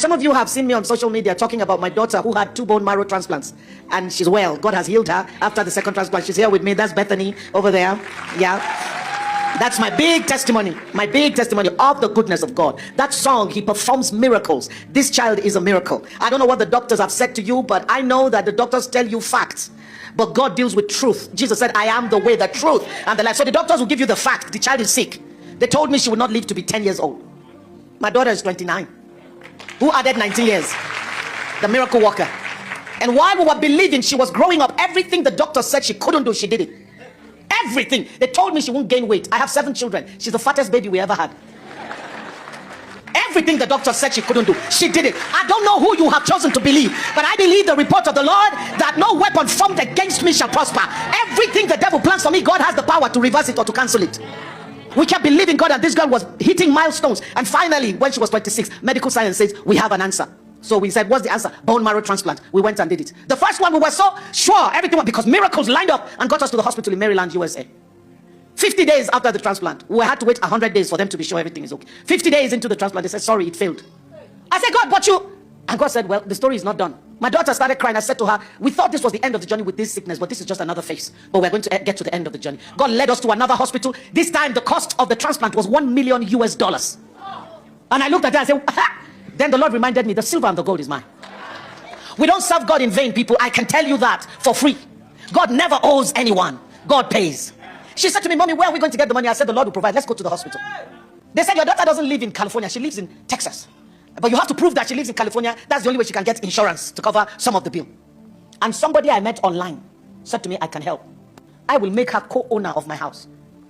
Some of you have seen me on social media talking about my daughter who had 2 bone marrow transplants, and she's well. God has healed her after the second transplant. She's here with me. That's Bethany over there. Yeah. That's my big testimony of the goodness of God. That song, he performs miracles. This child is a miracle. I don't know what the doctors have said to you, but I know that the doctors tell you facts, but God deals with truth. Jesus said, I am the way, the truth, and the life. So the doctors will give you the fact. The child is sick. They told me she would not live to be 10 years old. My daughter is 29. Who added 19 years? The miracle worker. And while we were believing, she was growing up. Everything the doctor said she couldn't do, she did it. Everything. They told me she won't gain weight. I have 7 children. She's the fattest baby we ever had. Everything the doctor said she couldn't do, she did it. I don't know who you have chosen to believe, but I believe the report of the Lord that no weapon formed against me shall prosper. Everything the devil plans for me, God has the power to reverse it or to cancel it. We kept believing God, and this girl was hitting milestones. And finally, when she was 26, medical science says we have an answer. So we said, what's the answer? Bone marrow transplant. We went and did it. The first one, we were so sure everything was, because miracles lined up and got us to the hospital in Maryland, USA. 50 days after the transplant, we had to wait 100 days for them to be sure everything is okay. 50 days into the transplant, they said, sorry, it failed. I said, God, but you... And God said, well, the story is not done. My daughter started crying. I said to her, we thought this was the end of the journey with this sickness, but this is just another phase. But we're going to get to the end of the journey. God led us to another hospital. This time, the cost of the transplant was $1 million US. And I looked at her and said, ha! Then the Lord reminded me, the silver and the gold is mine. We don't serve God in vain, people. I can tell you that for free. God never owes anyone. God pays. She said to me, Mommy, where are we going to get the money? I said, the Lord will provide. Let's go to the hospital. They said, your daughter doesn't live in California. She lives in Texas. But you have to prove that she lives in California. That's the only way she can get insurance to cover some of the bill. And somebody I met online said to me, I can help. I will make her co-owner of my house.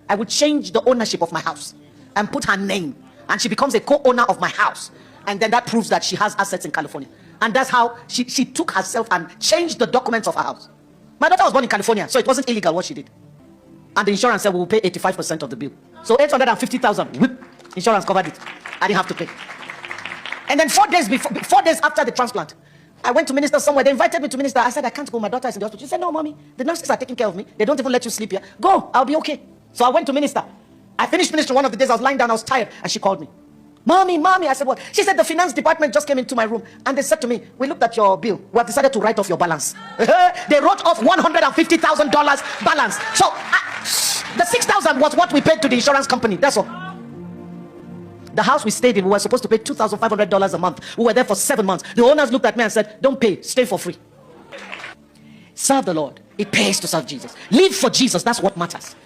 I will change the ownership of my house and put her name. And she becomes a co-owner of my house. And then that proves that she has assets in California. And that's how she took herself and changed the documents of her house. My daughter was born in California, so it wasn't illegal what she did. And the insurance said we will pay 85% of the bill. So 850,000, whip, insurance covered it. I didn't have to pay. And then 4 days after the transplant, I went to minister somewhere. They invited me to minister. I said, I can't go. My daughter is in the hospital. She said, no, Mommy, the nurses are taking care of me. They don't even let you sleep here. Go, I'll be okay. So I went to minister. I finished ministry one of the days. I was lying down. I was tired. And she called me. Mommy. I said, what? She said, the finance department just came into my room. And they said to me, we looked at your bill. We have decided to write off your balance. They wrote off $150,000 balance. So the $6,000 was what we paid to the insurance company. That's all. The house we stayed in, we were supposed to pay $2,500 a month. We were there for 7 months. The owners looked at me and said, don't pay, stay for free. Serve the Lord. It pays to serve Jesus. Live for Jesus. That's what matters.